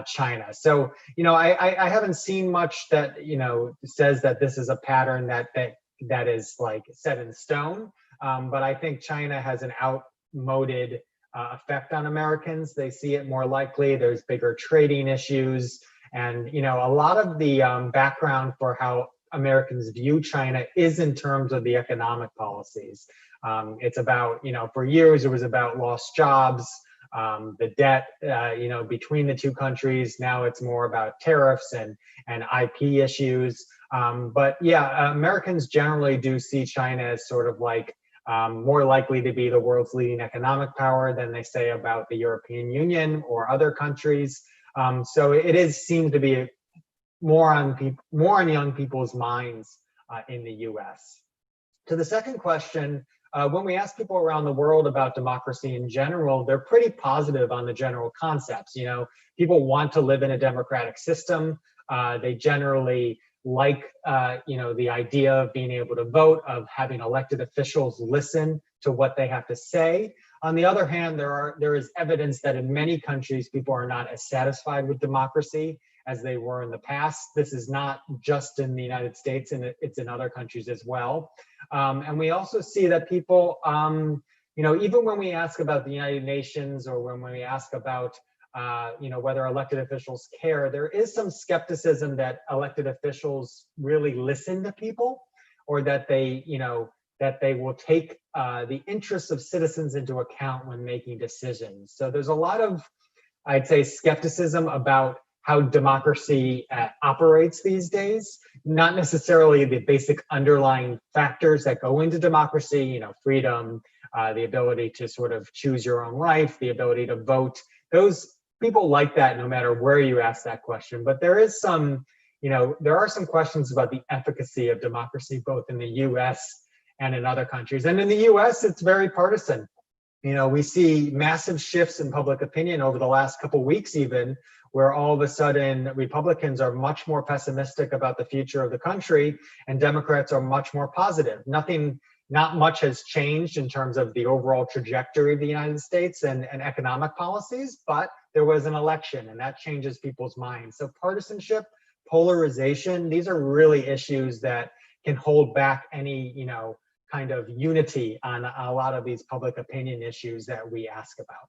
China. So, I haven't seen much that, says that this is a pattern that is like set in stone. But I think China has an outmoded effect on Americans. They see it more likely. There's bigger trading issues. And, a lot of the background for how Americans view China is in terms of the economic policies. It's about, for years it was about lost jobs, the debt, between the two countries. Now it's more about tariffs and IP issues. But yeah, Americans generally do see China as sort of like more likely to be the world's leading economic power than they say about the European Union or other countries. So it seems to be more on young people's minds in the US. To the second question, when we ask people around the world about democracy in general, they're pretty positive on the general concepts. People want to live in a democratic system. They generally like, the idea of being able to vote, of having elected officials listen to what they have to say. On the other hand, there is evidence that in many countries, people are not as satisfied with democracy as they were in the past. This is not just in the United States, and it's in other countries as well. And we also see that people, even when we ask about the United Nations or when we ask about, whether elected officials care, there is some skepticism that elected officials really listen to people, or that they will take the interests of citizens into account when making decisions. So there's a lot of, I'd say, skepticism about how democracy operates these days, not necessarily the basic underlying factors that go into democracy, freedom, the ability to sort of choose your own life, the ability to vote. Those people like that no matter where you ask that question. But there is some, there are some questions about the efficacy of democracy, both in the US and in other countries. And in the US, it's very partisan. We see massive shifts in public opinion over the last couple of weeks even, where all of a sudden Republicans are much more pessimistic about the future of the country and Democrats are much more positive. Not much has changed in terms of the overall trajectory of the United States and economic policies, but there was an election and that changes people's minds. So partisanship, polarization, these are really issues that can hold back any, kind of unity on a lot of these public opinion issues that we ask about.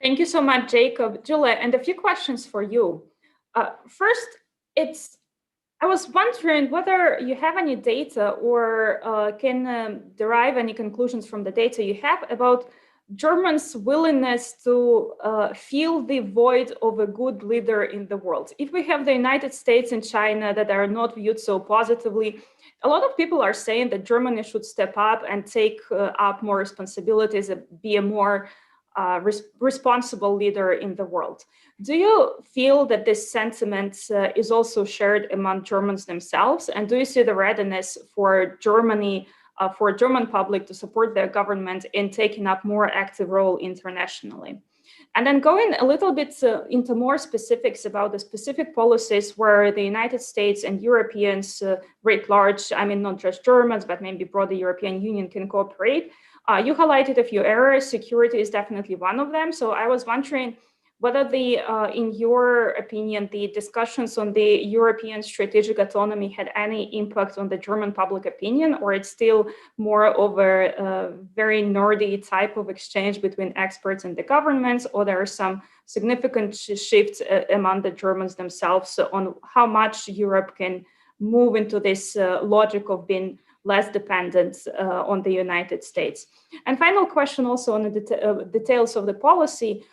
Thank you so much, Jacob. Julia, and a few questions for you. First, I was wondering whether you have any data or can derive any conclusions from the data you have about Germans' willingness to fill the void of a good leader in the world. If we have the United States and China that are not viewed so positively, a lot of people are saying that Germany should step up and take up more responsibilities and be a more responsible leader in the world. Do you feel that this sentiment is also shared among Germans themselves? And do you see the readiness for Germany, for German public to support their government in taking up more active role internationally? And then going a little bit into more specifics about the specific policies where the United States and Europeans writ large, I mean, not just Germans, but maybe broader European Union can cooperate. You highlighted a few areas. Security is definitely one of them. So I was wondering whether in your opinion, the discussions on the European strategic autonomy had any impact on the German public opinion, or it's still more of a very nerdy type of exchange between experts and the governments, or there are some significant shifts among the Germans themselves on how much Europe can move into this logic of being less dependent on the United States. And final question also on the details of the policy.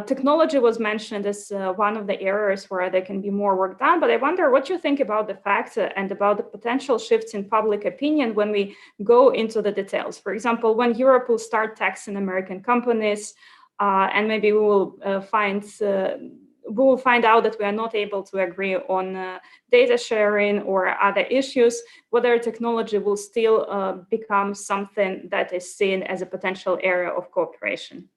Technology was mentioned as one of the areas where there can be more work done, but I wonder what you think about the fact and about the potential shifts in public opinion when we go into the details. For example, when Europe will start taxing American companies, and maybe we will find out that we are not able to agree on data sharing or other issues, whether technology will still become something that is seen as a potential area of cooperation.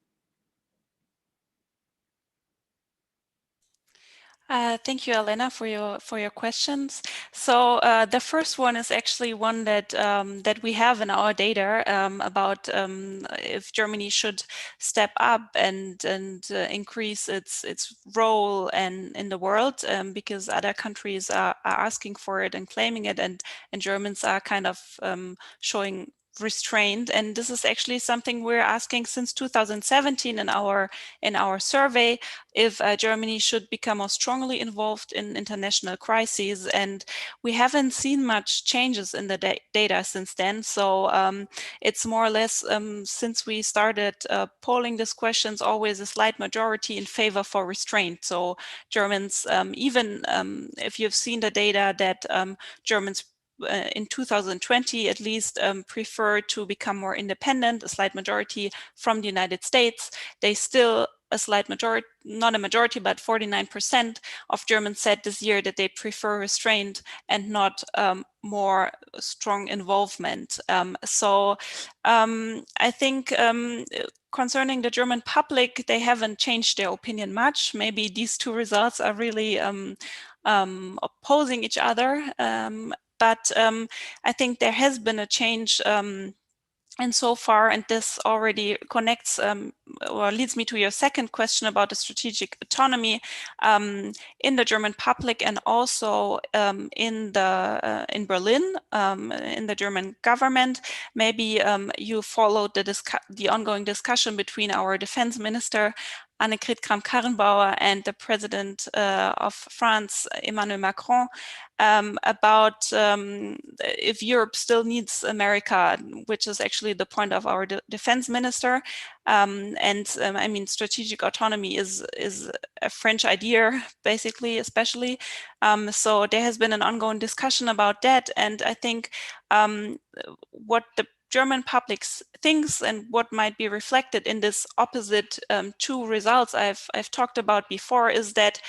Thank you, Elena, for your questions. So the first one is actually one that that we have in our data about if Germany should step up and increase its role in the world, because other countries are asking for it and claiming it, and Germans are kind of showing restrained. And this is actually something we're asking since 2017 in our survey, if Germany should become more strongly involved in international crises. And we haven't seen much changes in the data since then. So it's more or less, since we started polling these questions, always a slight majority in favor for restraint. So Germans, even if you've seen the data that Germans in 2020 at least prefer to become more independent, a slight majority from the United States, they still a slight majority, not a majority, but 49% of Germans said this year that they prefer restraint and not more strong involvement. So I think concerning the German public, they haven't changed their opinion much. Maybe these two results are really opposing each other. But I think there has been a change and so far, and this already connects or leads me to your second question about the strategic autonomy in the German public, and also in Berlin, in the German government. Maybe you followed the ongoing discussion between our defense minister Annegret Kramp-Karrenbauer and the president of France, Emmanuel Macron, about if Europe still needs America, which is actually the point of our defense minister. I mean, strategic autonomy is a French idea, basically, especially. So there has been an ongoing discussion about that. And I think what the German public thinks and what might be reflected in this opposite two results I've talked about before is that,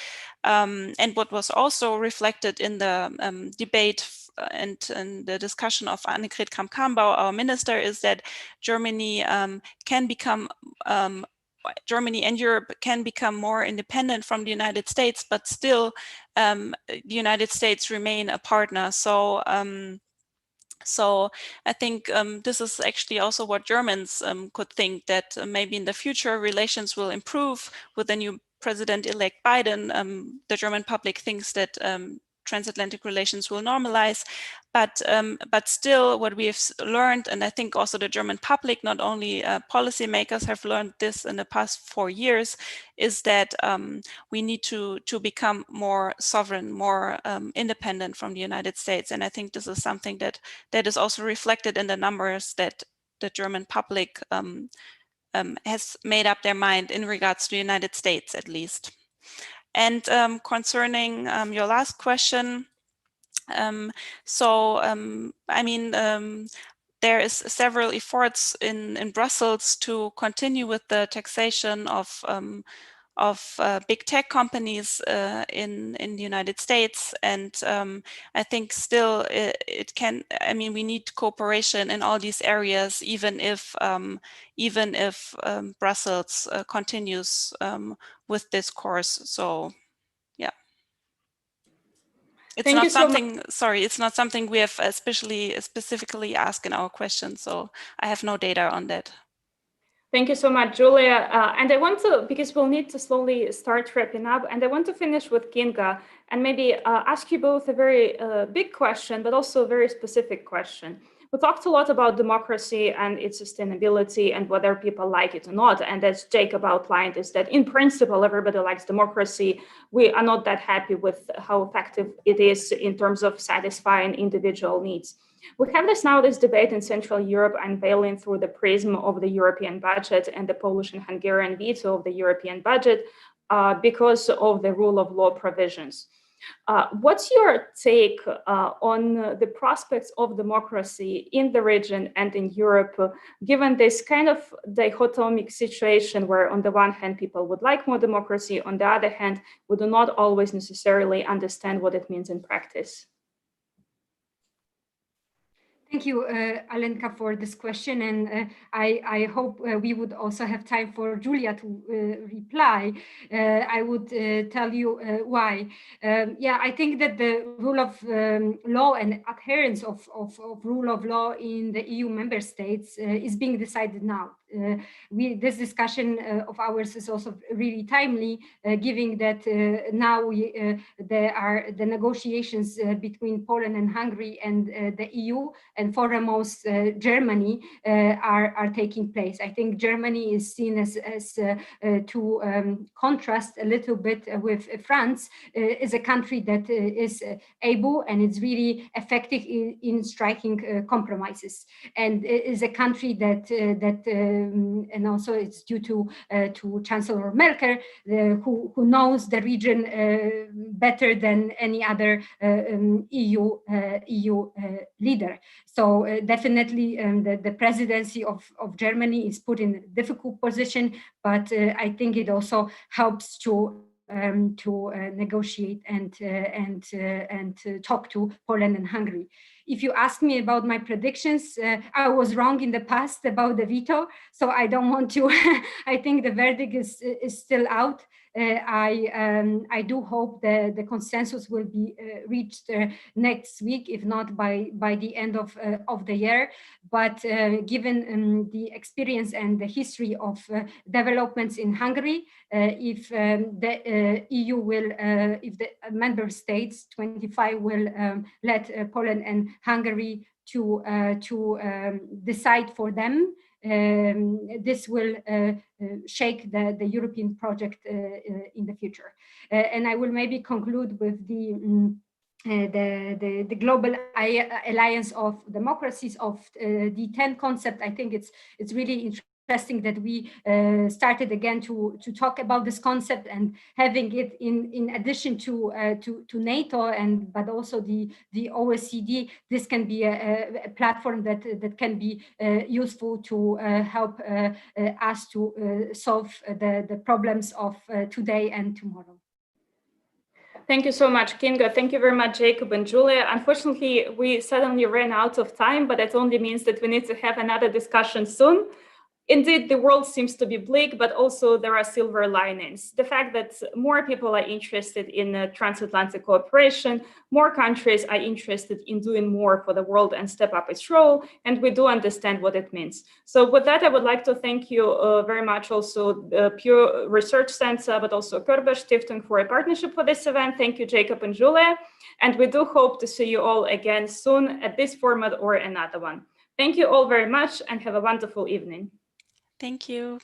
and what was also reflected in the debate and the discussion of Annegret Kramp-Karrenbauer, our minister, is that Germany can become Germany and Europe can become more independent from the United States, but still the United States remain a partner. So so I think this is actually also what Germans could think, that maybe in the future relations will improve with the new President-elect Biden. The German public thinks that transatlantic relations will normalize, but still what we have learned, and I think also the German public, not only policymakers, have learned this in the past 4 years, is that we need to become more sovereign, more independent from the United States. And I think this is something that is also reflected in the numbers that the German public has made up their mind in regards to the United States, at least. And concerning your last question, I mean, there is several efforts in Brussels to continue with the taxation of big tech companies in the United States, and I think still it can. I mean, we need cooperation in all these areas, even if Brussels continues with this course. So, yeah. It's not something. Sorry, it's not something we have specifically asked in our question. So I have no data on that. Thank you so much, Julia. And I want to, because we'll need to slowly start wrapping up, and I want to finish with Kinga and maybe ask you both a very big question, but also a very specific question. We talked a lot about democracy and its sustainability and whether people like it or not. And as Jacob outlined, is that in principle, everybody likes democracy. We are not that happy with how effective it is in terms of satisfying individual needs. We have this debate in Central Europe unveiling through the prism of the European budget and the Polish and Hungarian veto of the European budget because of the rule of law provisions. What's your take on the prospects of democracy in the region and in Europe, given this kind of dichotomic situation where on the one hand people would like more democracy, on the other hand we do not always necessarily understand what it means in practice? Thank you, Alenka, for this question. And I hope we would also have time for Julia to reply. I would tell you why. Yeah, I think that the rule of law and adherence of rule of law in the EU member states is being decided now. This discussion of ours is also really timely, given that now there are the negotiations between Poland and Hungary and the EU, and foremost Germany are taking place. I think Germany is seen as to contrast a little bit with France, is a country that is able and it's really effective in striking compromises, and is a country that and also it's due to Chancellor Merkel, who knows the region better than any other EU leader. So definitely the presidency of Germany is put in a difficult position, but I think it also helps to negotiate and talk to Poland and Hungary. If you ask me about my predictions, I was wrong in the past about the veto, so I don't want to. I think the verdict is still out. I do hope the consensus will be reached next week, if not by the end of the year. But given the experience and the history of developments in Hungary, if the EU will, if the member states 25 will let Poland and Hungary to decide for them, this will shake the European project in the future. And I will maybe conclude with the global alliance of democracies of the 10 concept. I think it's really interesting that we started again to talk about this concept, and having it in addition to NATO but also the OECD. This can be a platform that can be useful to help us to solve the problems of today and tomorrow. Thank you so much, Kinga. Thank you very much, Jacob and Julia. Unfortunately, we suddenly ran out of time, but that only means that we need to have another discussion soon. Indeed, the world seems to be bleak, but also there are silver linings. The fact that more people are interested in transatlantic cooperation, more countries are interested in doing more for the world and step up its role, and we do understand what it means. So with that, I would like to thank you very much also the Pew Research Center, but also Körber-Stiftung for a partnership for this event. Thank you, Jacob and Julia. And we do hope to see you all again soon at this format or another one. Thank you all very much and have a wonderful evening. Thank you.